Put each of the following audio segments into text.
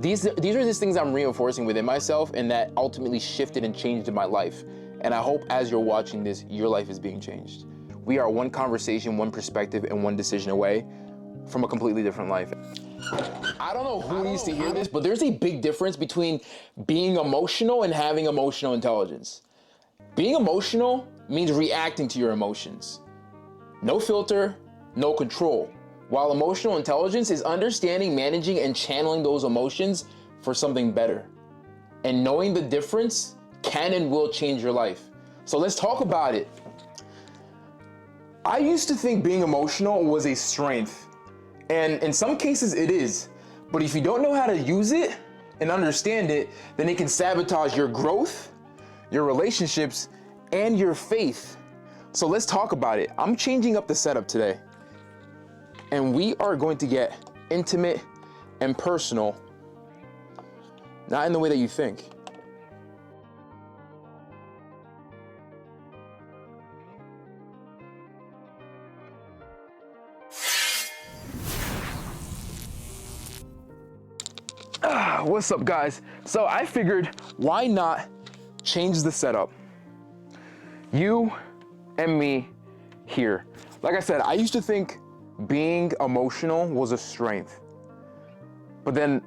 these are just things I'm reinforcing within myself, and that ultimately shifted and changed my life. And I hope as you're watching this, your life is being changed. We are one conversation, one perspective, and one decision away from a completely different life. I don't know who needs to hear this, but there's a big difference between being emotional and having emotional intelligence. Being emotional means reacting to your emotions. No filter, no control. While emotional intelligence is understanding, managing, and channeling those emotions for something better. And knowing the difference can and will change your life. So let's talk about it. I used to think being emotional was a strength. And in some cases it is. But if you don't know how to use it and understand it, then it can sabotage your growth, your relationships, and your faith. So let's talk about it. I'm changing up the setup today. And we are going to get intimate and personal, not in the way that you think. What's up, guys? So I figured, why not change the setup? You and me here. Like I said, I used to think being emotional was a strength. But then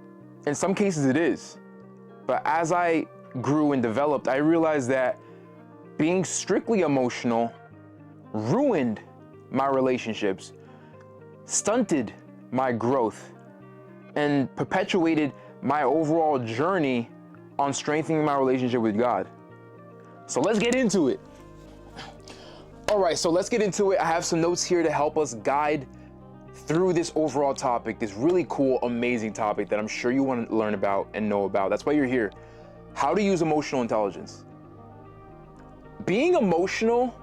in some cases it is. But as I grew and developed, I realized that being strictly emotional ruined my relationships, stunted my growth, and perpetuated my overall journey on strengthening my relationship with God. So let's get into it. All right, so let's get into it. I have some notes here to help us guide through this overall topic, this really cool, amazing topic that I'm sure you want to learn about and know about. That's why you're here. How to use emotional intelligence. Being emotional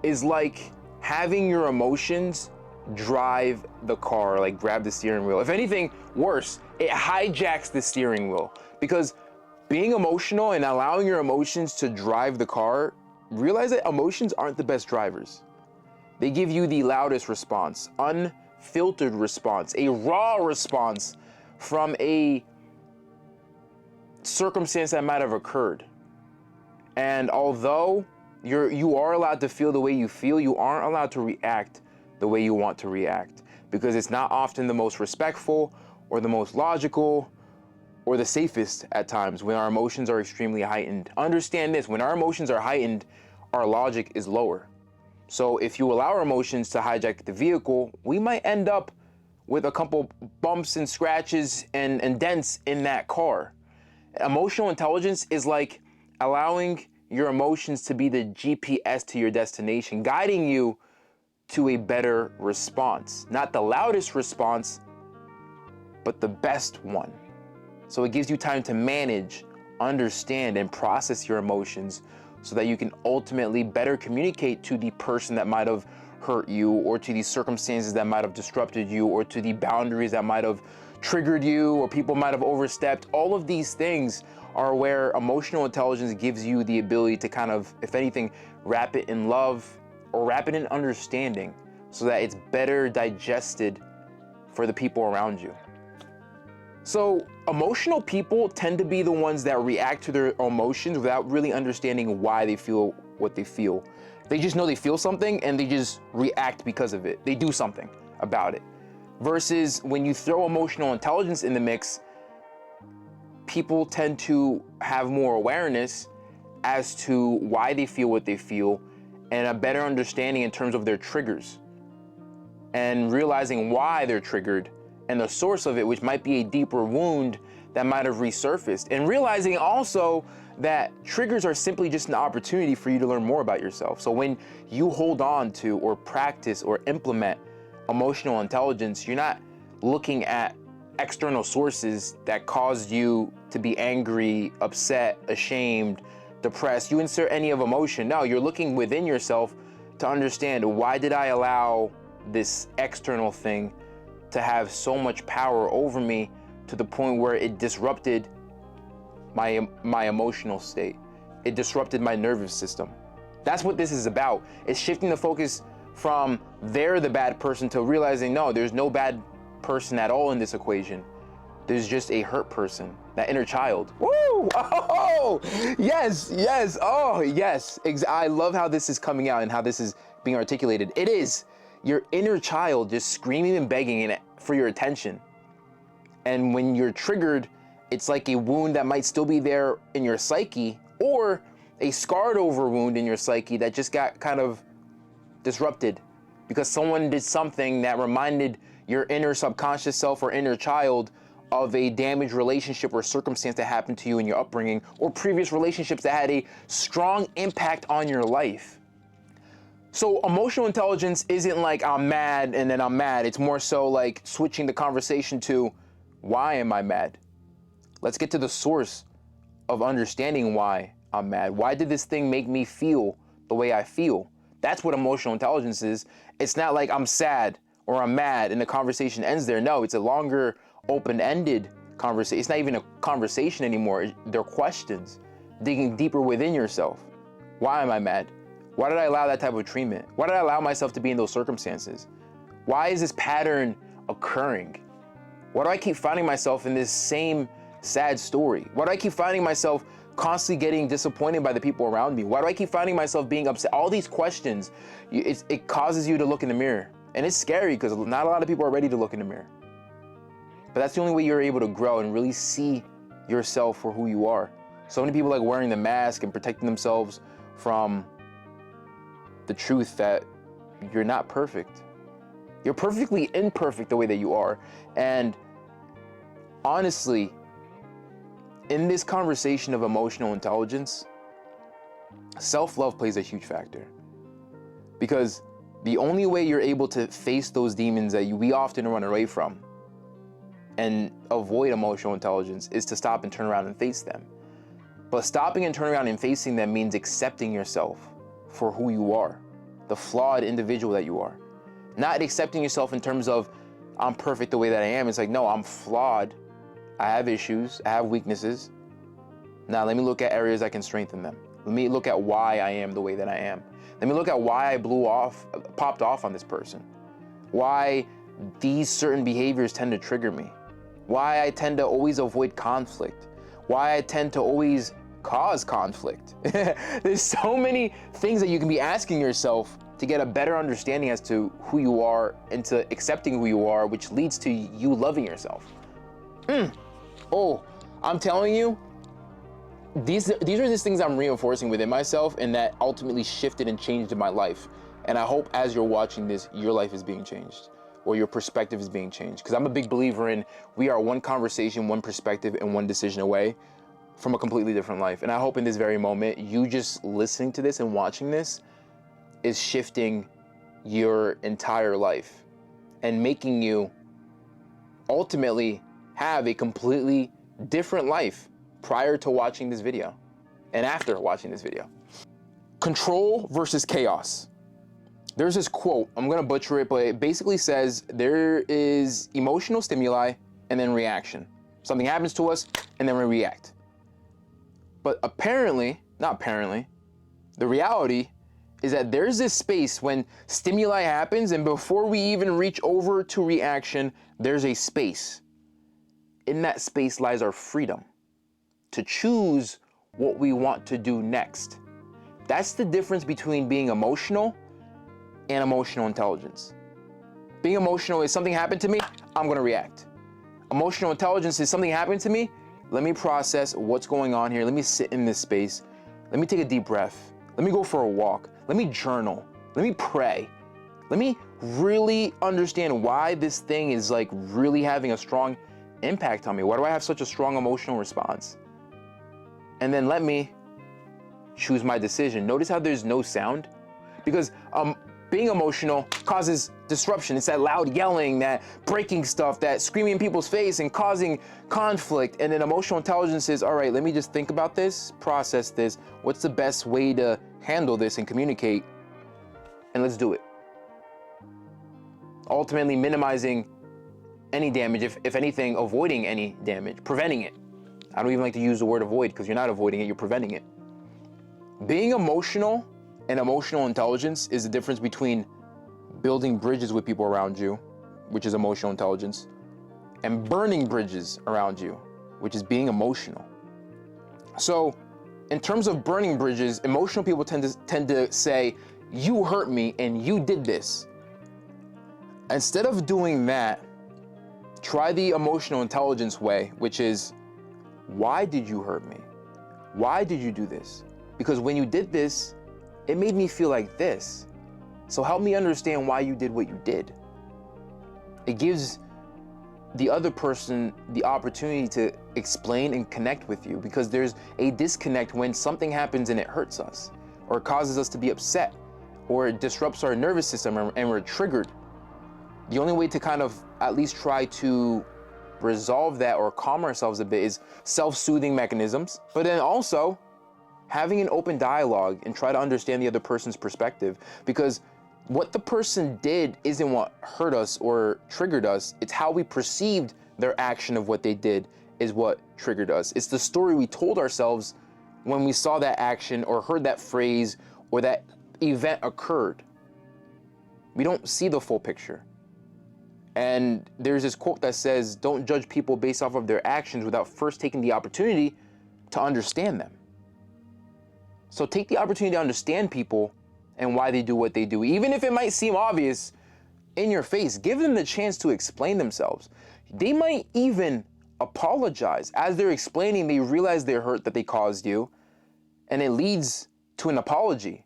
is like having your emotions drive the car, like grab the steering wheel. If anything, worse, it hijacks the steering wheel. Because being emotional and allowing your emotions to drive the car, realize that emotions aren't the best drivers. They give you the loudest response, unfiltered response, a raw response from a circumstance that might have occurred. And although you are allowed to feel the way you feel, you aren't allowed to react the way you want to react, because it's not often the most respectful or the most logical or the safest at times when our emotions are extremely heightened. Understand this, when our emotions are heightened, our logic is lower. So if you allow our emotions to hijack the vehicle, we might end up with a couple bumps and scratches and dents in that car. Emotional intelligence is like allowing your emotions to be the GPS to your destination, guiding you to a better response. Not the loudest response, but the best one. So it gives you time to manage, understand, and process your emotions so that you can ultimately better communicate to the person that might have hurt you, or to the circumstances that might have disrupted you, or to the boundaries that might have triggered you, or people might have overstepped. All of these things are where emotional intelligence gives you the ability to kind of, if anything, wrap it in love or wrap it in understanding so that it's better digested for the people around you. So emotional people tend to be the ones that react to their emotions without really understanding why they feel what they feel. They just know they feel something and they just react because of it. They do something about it. Versus when you throw emotional intelligence in the mix, people tend to have more awareness as to why they feel what they feel and a better understanding in terms of their triggers and realizing why they're triggered and the source of it, which might be a deeper wound that might have resurfaced. And realizing also that triggers are simply just an opportunity for you to learn more about yourself. So when you hold on to or practice or implement emotional intelligence, you're not looking at external sources that caused you to be angry, upset, ashamed, depressed. You insert any of emotion. No, you're looking within yourself to understand, why did I allow this external thing to have so much power over me to the point where it disrupted my emotional state. It disrupted my nervous system. That's what this is about. It's shifting the focus from they're the bad person to realizing, no, there's no bad person at all in this equation. There's just a hurt person, that inner child. Woo! Oh, yes, yes, oh, yes. I love how this is coming out and how this is being articulated. It is your inner child just screaming and begging for your attention. And when you're triggered, it's like a wound that might still be there in your psyche, or a scarred over wound in your psyche that just got kind of disrupted because someone did something that reminded your inner subconscious self or inner child of a damaged relationship or circumstance that happened to you in your upbringing, or previous relationships that had a strong impact on your life. So emotional intelligence isn't like I'm mad and then I'm mad. It's more so like switching the conversation to, why am I mad? Let's get to the source of understanding why I'm mad. Why did this thing make me feel the way I feel? That's what emotional intelligence is. It's not like I'm sad or I'm mad and the conversation ends there. No, it's a longer, open-ended conversation. It's not even a conversation anymore. They're questions, digging deeper within yourself. Why am I mad? Why did I allow that type of treatment? Why did I allow myself to be in those circumstances? Why is this pattern occurring? Why do I keep finding myself in this same sad story? Why do I keep finding myself constantly getting disappointed by the people around me? Why do I keep finding myself being upset? All these questions, it causes you to look in the mirror. And it's scary because not a lot of people are ready to look in the mirror. But that's the only way you're able to grow and really see yourself for who you are. So many people like wearing the mask and protecting themselves from the truth that you're not perfect. You're perfectly imperfect the way that you are. And honestly, in this conversation of emotional intelligence, self-love plays a huge factor. Because the only way you're able to face those demons that we often run away from and avoid emotional intelligence is to stop and turn around and face them. But stopping and turning around and facing them means accepting yourself for who you are, the flawed individual that you are. Not accepting yourself in terms of, I'm perfect the way that I am. It's like, no, I'm flawed. I have issues. I have weaknesses. Now let me look at areas I can strengthen them. Let me look at why I am the way that I am. Let me look at why I popped off on this person. Why these certain behaviors tend to trigger me. Why I tend to always avoid conflict. Why I tend to always cause conflict. There's so many things that you can be asking yourself to get a better understanding as to who you are and to accepting who you are, which leads to you loving yourself. Oh, I'm telling you, these are just things I'm reinforcing within myself and that ultimately shifted and changed in my life. And I hope as you're watching this, your life is being changed or your perspective is being changed. Because I'm a big believer in we are one conversation, one perspective, and one decision away from a completely different life. And I hope in this very moment, you just listening to this and watching this is shifting your entire life and making you ultimately have a completely different life prior to watching this video and after watching this video. Control versus chaos. There's this quote, I'm gonna butcher it, but it basically says there is emotional stimuli and then reaction. Something happens to us and then we react. But apparently, not apparently, the reality is that there's this space when stimuli happens and before we even reach over to reaction, there's a space. In that space lies our freedom to choose what we want to do next. That's the difference between being emotional and emotional intelligence. Being emotional is something happened to me, I'm gonna react. Emotional intelligence is something happened to me, let me process what's going on here, let me sit in this space, let me take a deep breath, let me go for a walk, let me journal, let me pray, let me really understand why this thing is like really having a strong impact on me. Why do I have such a strong emotional response? And then let me choose my decision. Notice how there's no sound? Because being emotional causes disruption. It's that loud yelling, that breaking stuff, that screaming in people's face and causing conflict. And then emotional intelligence is, all right, let me just think about this, process this. What's the best way to handle this and communicate? And let's do it. Ultimately minimizing any damage, if anything, avoiding any damage, preventing it. I don't even like to use the word avoid because you're not avoiding it, you're preventing it. Being emotional and emotional intelligence is the difference between building bridges with people around you, which is emotional intelligence, and burning bridges around you, which is being emotional. So in terms of burning bridges, emotional people tend to say, you hurt me and you did this. Instead of doing that, try the emotional intelligence way, which is, why did you hurt me? Why did you do this? Because when you did this, it made me feel like this. So help me understand why you did what you did. It gives the other person the opportunity to explain and connect with you, because there's a disconnect when something happens and it hurts us or causes us to be upset or it disrupts our nervous system and we're triggered. The only way to kind of at least try to resolve that or calm ourselves a bit is self-soothing mechanisms, but then also having an open dialogue and try to understand the other person's perspective, because what the person did isn't what hurt us or triggered us. It's how we perceived their action of what they did is what triggered us. It's the story we told ourselves when we saw that action or heard that phrase or that event occurred. We don't see the full picture. And there's this quote that says, don't judge people based off of their actions without first taking the opportunity to understand them. So take the opportunity to understand people and why they do what they do. Even if it might seem obvious in your face, give them the chance to explain themselves. They might even apologize. As they're explaining, they realize they're hurt that they caused you, and it leads to an apology,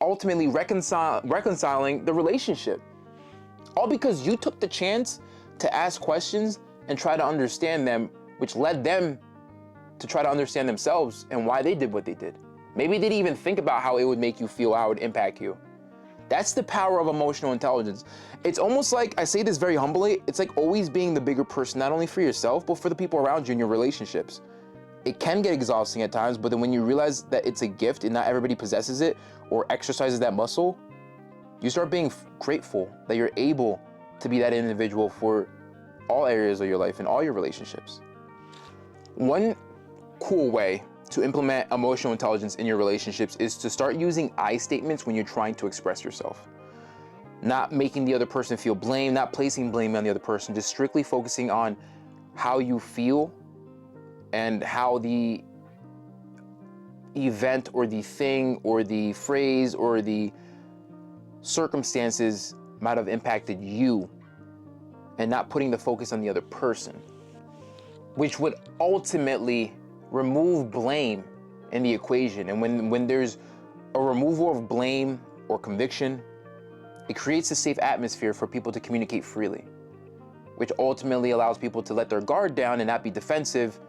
ultimately reconciling the relationship. All because you took the chance to ask questions and try to understand them, which led them to try to understand themselves and why they did what they did. Maybe they didn't even think about how it would make you feel, how it would impact you. That's the power of emotional intelligence. It's almost like, I say this very humbly, it's like always being the bigger person, not only for yourself, but for the people around you in your relationships. It can get exhausting at times, but then when you realize that it's a gift and not everybody possesses it or exercises that muscle, you start being grateful that you're able to be that individual for all areas of your life and all your relationships. One cool way to implement emotional intelligence in your relationships is to start using I statements when you're trying to express yourself. Not making the other person feel blame, not placing blame on the other person, just strictly focusing on how you feel and how the event or the thing or the phrase or the circumstances might have impacted you, and not putting the focus on the other person, which would ultimately remove blame in the equation. And when there's a removal of blame or conviction, it creates a safe atmosphere for people to communicate freely, which ultimately allows people to let their guard down and not be defensive,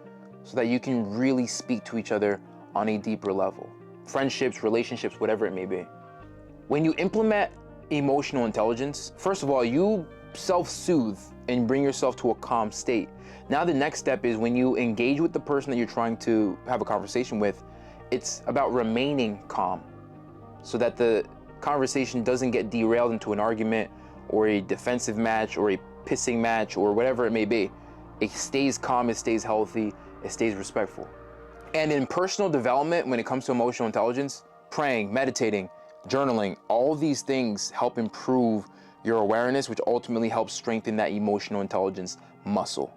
so that you can really speak to each other on a deeper level. Friendships, relationships, whatever it may be. When you implement emotional intelligence, first of all, you self-soothe and bring yourself to a calm state. Now the next step is when you engage with the person that you're trying to have a conversation with, it's about remaining calm so that the conversation doesn't get derailed into an argument or a defensive match or a pissing match or whatever it may be. It stays calm, it stays healthy, it stays respectful. And in personal development, when it comes to emotional intelligence, praying, meditating, journaling, all these things help improve your awareness, which ultimately helps strengthen that emotional intelligence muscle.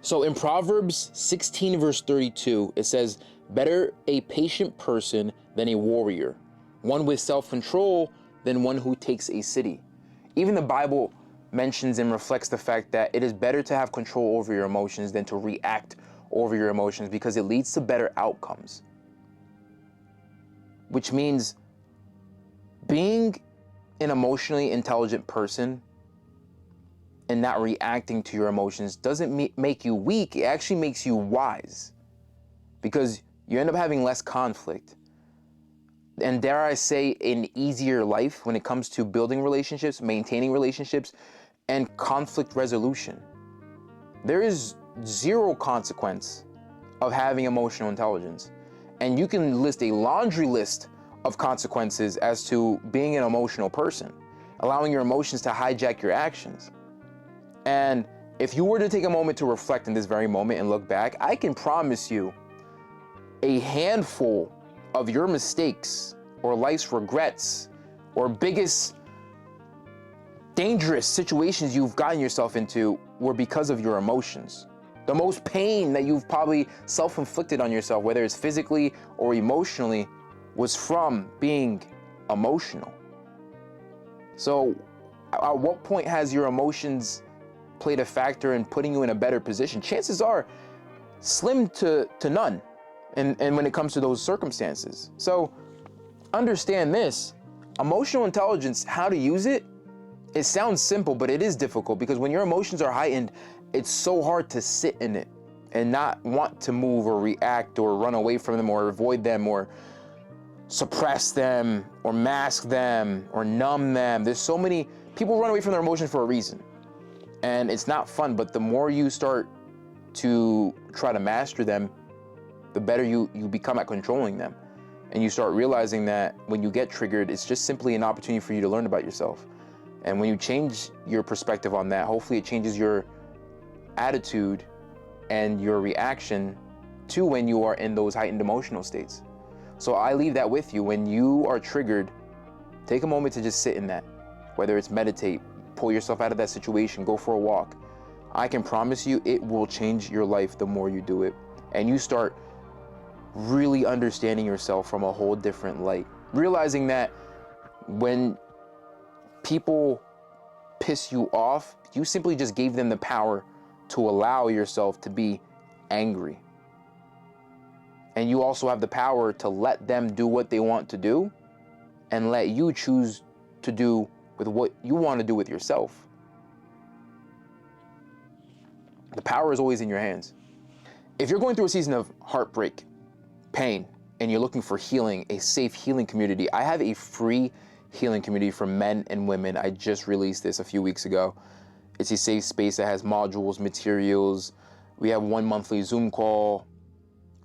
So in Proverbs 16 verse 32, it says, better a patient person than a warrior, one with self-control than one who takes a city. Even the Bible mentions and reflects the fact that it is better to have control over your emotions than to react over your emotions, because it leads to better outcomes. Which means being an emotionally intelligent person and not reacting to your emotions doesn't make you weak. It actually makes you wise, because you end up having less conflict. And dare I say, an easier life when it comes to building relationships, maintaining relationships, and conflict resolution. There is zero consequence of having emotional intelligence. And you can list a laundry list of consequences as to being an emotional person, allowing your emotions to hijack your actions. And if you were to take a moment to reflect in this very moment and look back, I can promise you a handful of your mistakes or life's regrets or biggest dangerous situations you've gotten yourself into were because of your emotions. The most pain that you've probably self-inflicted on yourself, whether it's physically or emotionally, was from being emotional. So at what point has your emotions played a factor in putting you in a better position? Chances are slim to none. And when it comes to those circumstances. So understand this, emotional intelligence, how to use it, it sounds simple, but it is difficult because when your emotions are heightened, it's so hard to sit in it and not want to move or react or run away from them or avoid them or suppress them or mask them or numb them. There's so many people run away from their emotions for a reason. And it's not fun, but the more you start to try to master them, the better you become at controlling them. And you start realizing that when you get triggered, it's just simply an opportunity for you to learn about yourself. And when you change your perspective on that, hopefully it changes your attitude and your reaction to when you are in those heightened emotional states. So I leave that with you. When you are triggered, take a moment to just sit in that. Whether it's meditate, pull yourself out of that situation, go for a walk. I can promise you it will change your life the more you do it. And you start really understanding yourself from a whole different light. Realizing that when people piss you off, you simply just gave them the power to allow yourself to be angry. And you also have the power to let them do what they want to do and let you choose to do with what you want to do with yourself. The power is always in your hands. If you're going through a season of heartbreak, pain, and you're looking for healing, a safe healing community, I have a free healing community for men and women. I just released this a few weeks ago. It's a safe space that has modules, materials. We have one monthly Zoom call,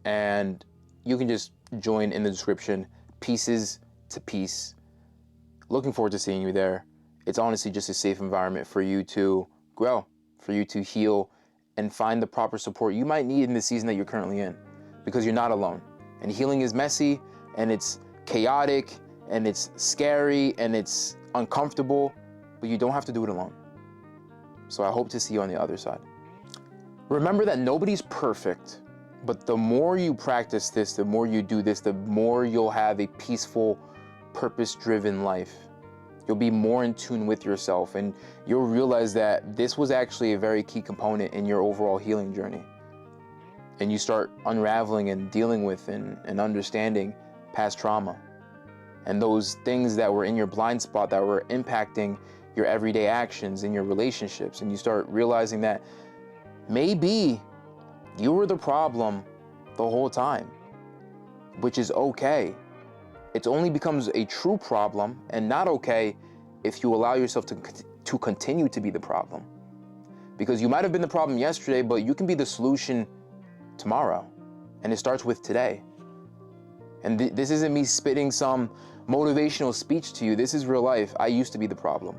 and you can just join in the description, Pieces to Peace. Looking forward to seeing you there. It's honestly just a safe environment for you to grow, for you to heal, and find the proper support you might need in the season that you're currently in, because you're not alone. And healing is messy, and it's chaotic, and it's scary, and it's uncomfortable, but you don't have to do it alone. So I hope to see you on the other side. Remember that nobody's perfect, but the more you practice this, the more you do this, the more you'll have a peaceful, purpose-driven life. You'll be more in tune with yourself, and you'll realize that this was actually a very key component in your overall healing journey. And you start unraveling and dealing with and understanding past trauma and those things that were in your blind spot that were impacting your everyday actions in your relationships. And you start realizing that maybe you were the problem the whole time, which is okay. It only becomes a true problem and not okay if you allow yourself to continue to be the problem. Because you might have been the problem yesterday, but you can be the solution tomorrow. And it starts with today. And this isn't me spitting some motivational speech to you. This is real life. I used to be the problem.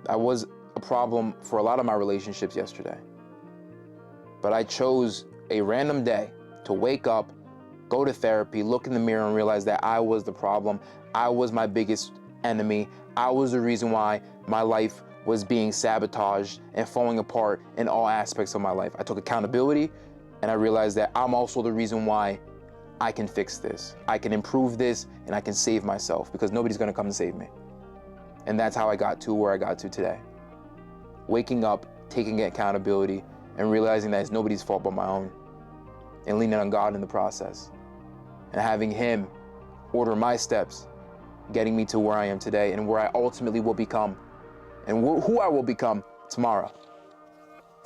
I was a problem for a lot of my relationships yesterday. But I chose a random day to wake up, go to therapy, look in the mirror and realize that I was the problem. I was my biggest enemy. I was the reason why my life was being sabotaged and falling apart in all aspects of my life. I took accountability and I realized that I'm also the reason why I can fix this. I can improve this and I can save myself because nobody's gonna come and save me. And that's how I got to where I got to today. Waking up, taking accountability, and realizing that it's nobody's fault but my own. And leaning on God in the process. And having Him order my steps, getting me to where I am today and where I ultimately will become and who I will become tomorrow.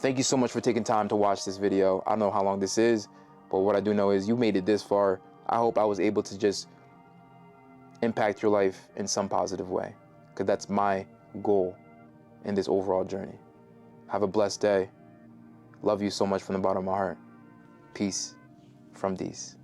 Thank you so much for taking time to watch this video. I don't know how long this is, but what I do know is you made it this far. I hope I was able to just impact your life in some positive way, because that's my goal in this overall journey. Have a blessed day. Love you so much from the bottom of my heart. Peace from Dees.